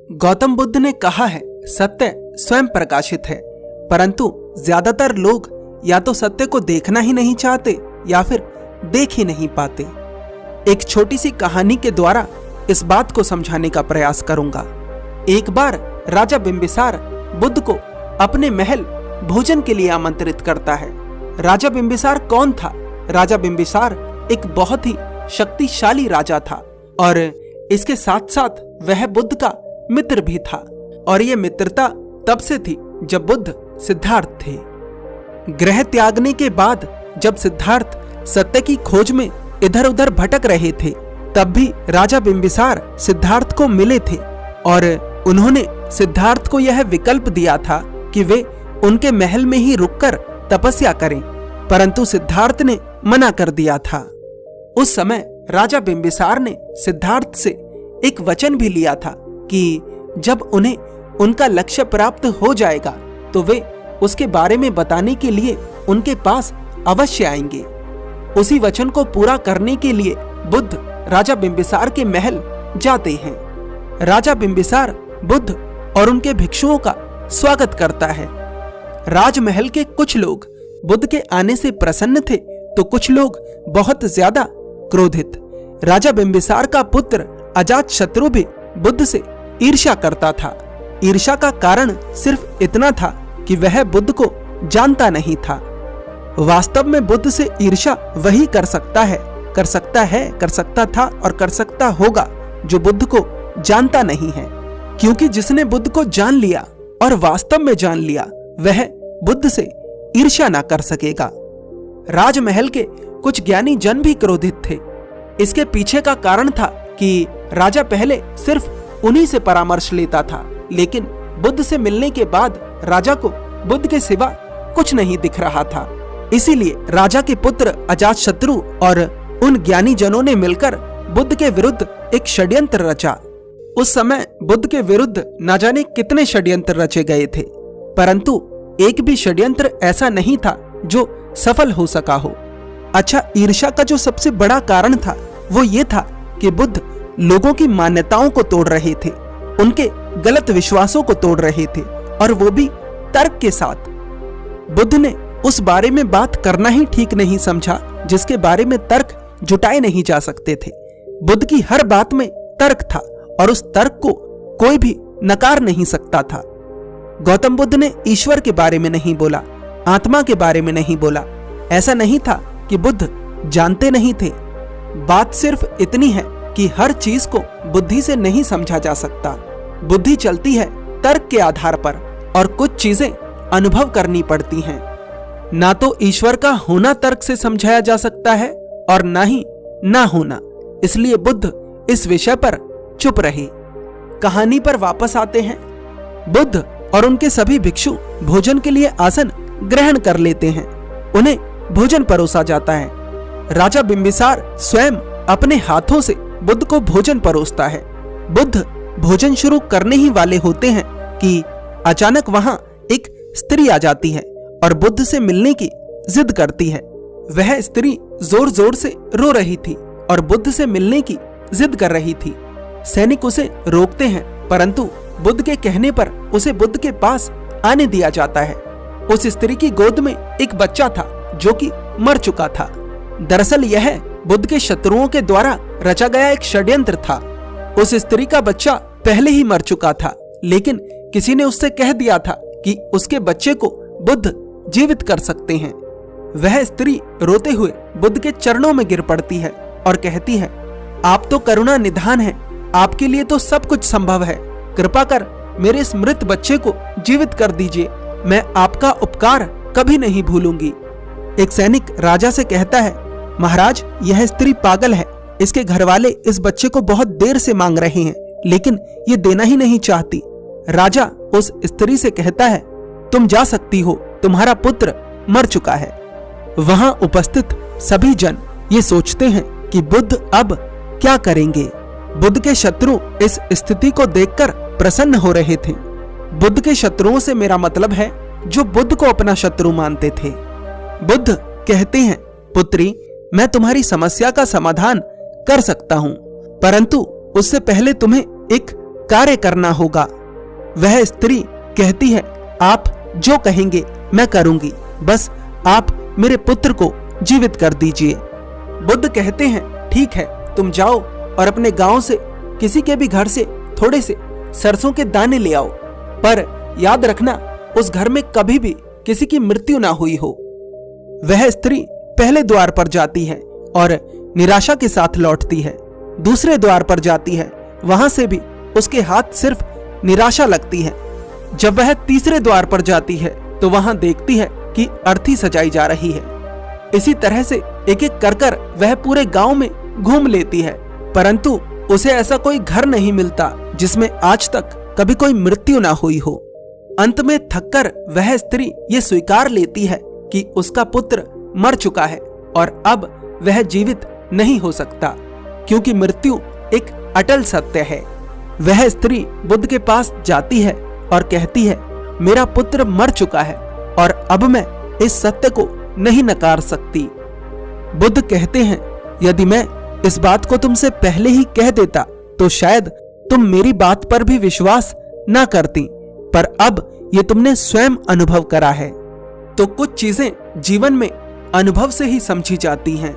गौतम बुद्ध ने कहा है, सत्य स्वयं प्रकाशित है, परंतु ज्यादातर लोग या तो सत्य को देखना ही नहीं चाहते या फिर देख ही नहीं पाते। एक छोटी सी कहानी के द्वारा इस बात को समझाने का प्रयास करूंगा। एक बार राजा बिंबिसार बुद्ध को अपने महल भोजन के लिए आमंत्रित करता है। राजा बिंबिसार कौन था? राजा बिंबिसार एक बहुत ही शक्तिशाली राजा था और इसके साथ साथ वह बुद्ध का मित्र भी था, और यह मित्रता तब से थी जब बुद्ध सिद्धार्थ थे। गृह त्यागने के बाद जब सिद्धार्थ सत्य की खोज में इधर उधर भटक रहे थे, तब भी राजा बिंबिसार सिद्धार्थ को मिले थे और उन्होंने सिद्धार्थ को यह विकल्प दिया था कि वे उनके महल में ही रुककर तपस्या करें, परंतु सिद्धार्थ ने मना कर दिया था। उस समय राजा बिंबिसार ने सिद्धार्थ से एक वचन भी लिया था कि जब उन्हें उनका लक्ष्य प्राप्त हो जाएगा तो वे उसके बारे में बताने के लिए उनके पास अवश्य आएंगे। उसी वचन को पूरा करने के लिए बुद्ध राजा बिंबिसार के महल जाते हैं। राजा बिंबिसार बुद्ध और उनके भिक्षुओं का स्वागत करता है। राजमहल के कुछ लोग बुद्ध के आने से प्रसन्न थे तो कुछ लोग बहुत ज्यादा क्रोधित। राजा बिंबिसार का पुत्र अजातशत्रु भी बुद्ध से ईर्ष्या करता था। ईर्ष्या का कारण सिर्फ इतना था कि वह बुद्ध को जानता नहीं था। वास्तव में बुद्ध से ईर्ष्या वही कर सकता था और कर सकता होगा जो बुद्ध को जानता नहीं है, क्योंकि जिसने बुद्ध को जान लिया और वास्तव में जान लिया वह बुद्ध से ईर्ष्या ना कर सकेगा। राजमहल के कुछ ज्ञानी जन भी क्रोधित थे। इसके पीछे का कारण था कि राजा पहले सिर्फ उन्हीं से परामर्श लेता था, लेकिन बुद्ध से मिलने के बाद राजा को बुद्ध के सिवा कुछ नहीं दिख रहा था। इसीलिए राजा के पुत्र अजातशत्रु और उन ज्ञानी जनों ने मिलकर बुद्ध के विरुद्ध एक षड्यंत्र रचा। उस समय बुद्ध के विरुद्ध न जाने कितने षड्यंत्र रचे गए थे, परंतु एक भी षड्यंत्र ऐसा नहीं था जो सफल हो सका हो। अच्छा, ईर्ष्या का जो सबसे बड़ा कारण था वो ये था कि बुद्ध लोगों की मान्यताओं को तोड़ रहे थे, उनके गलत विश्वासों को तोड़ रहे थे, और वो भी तर्क के साथ। बुद्ध ने उस बारे में बात करना ही ठीक नहीं समझा जिसके बारे में तर्क जुटाए नहीं जा सकते थे। बुद्ध की हर बात में तर्क था और उस तर्क को कोई भी नकार नहीं सकता था। गौतम बुद्ध ने ईश्वर के बारे में नहीं बोला, आत्मा के बारे में नहीं बोला। ऐसा नहीं था कि बुद्ध जानते नहीं थे। बात सिर्फ इतनी है कि हर चीज को बुद्धि से नहीं समझा जा सकता। बुद्धि चलती है तर्क के आधार पर और कुछ चीजें अनुभव करनी पड़ती हैं। ना तो ईश्वर का होना तर्क से समझाया जा सकता है और ना ही ना होना। इसलिए बुद्ध इस विषय पर चुप रहे। कहानी पर वापस आते हैं। बुद्ध और उनके सभी भिक्षु भोजन के लिए आसन ग्रहण कर लेते हैं। उन्हें भोजन परोसा जाता है। राजा बिंबिसार स्वयं अपने हाथों से बुद्ध को भोजन परोसता है। बुद्ध भोजन शुरू करने ही वाले होते हैं कि अचानक वहां एक स्त्री आ जाती है और बुद्ध से मिलने की जिद करती है। वह स्त्री जोर जोर से रो रही थी और बुद्ध से मिलने की जिद कर रही थी। सैनिक उसे रोकते हैं, परंतु बुद्ध के कहने पर उसे बुद्ध के पास आने दिया जाता है। उस स्त्री की गोद में एक बच्चा था जो कि मर चुका था। दरअसल यह बुद्ध के शत्रुओं के द्वारा रचा गया एक षड्यंत्र था। उस स्त्री का बच्चा पहले ही मर चुका था, लेकिन किसी ने उससे कह दिया था कि उसके बच्चे को बुद्ध जीवित कर सकते हैं। वह स्त्री रोते हुए बुद्ध के चरणों में गिर पड़ती है और कहती है, आप तो करुणा निधान हैं, आपके लिए तो सब कुछ संभव है। कृपा कर मेरे इस मृत बच्चे को जीवित कर दीजिए, मैं आपका उपकार कभी नहीं भूलूंगी। एक सैनिक राजा से कहता है, महाराज, यह स्त्री पागल है। इसके घरवाले इस बच्चे को बहुत देर से मांग रहे हैं, लेकिन ये देना ही नहीं चाहती। राजा उस स्त्री से कहता है, तुम जा सकती हो, तुम्हारा पुत्र मर चुका है। वहां उपस्थित सभी जन ये सोचते हैं कि बुद्ध अब क्या करेंगे। बुद्ध के शत्रु इस स्थिति को देखकर प्रसन्न हो रहे थे। बुद्ध के शत्रुओं से मेरा मतलब है जो बुद्ध को अपना शत्रु मानते थे। बुद्ध कहते हैं, पुत्री, मैं तुम्हारी समस्या का समाधान कर सकता हूं, परंतु उससे पहले तुम्हें एक कार्य करना होगा। वह स्त्री कहती है, आप जो कहेंगे मैं करूंगी, बस आप मेरे पुत्र को जीवित कर दीजिए। बुद्ध कहते हैं, ठीक है, तुम जाओ और अपने गांव से किसी के भी घर से थोड़े से सरसों के दाने ले आओ, पर याद रखना उस घर में कभी भी किसी की मृत्यु ना हुई हो। वह स्त्री पहले द्वार पर जाती है और निराशा के साथ लौटती है। दूसरे द्वार पर जाती है, वहां से भी उसके हाथ सिर्फ निराशा लगती है। जब वह तीसरे द्वार पर जाती है तो वहां देखती है कि अर्थी सजाई जा रही है। इसी तरह से एक एक कर वह पूरे गांव में घूम लेती है, परंतु उसे ऐसा कोई घर नहीं मिलता जिसमें आज तक कभी कोई मृत्यु ना हुई हो। अंत में थककर वह स्त्री ये स्वीकार लेती है कि उसका पुत्र मर चुका है और अब वह जीवित नहीं हो सकता, क्योंकि मृत्यु एक अटल सत्य है। वह स्त्री बुद्ध के पास जाती है और कहती है, मेरा पुत्र मर चुका है और अब मैं इस सत्य को नहीं नकार सकती। बुद्ध कहते हैं, यदि मैं इस बात को तुमसे पहले ही कह देता तो शायद तुम मेरी बात पर भी विश्वास न करती, पर अब ये तुमने स्वयं अनुभव करा है। तो कुछ चीजें जीवन में अनुभव से ही समझी जाती हैं।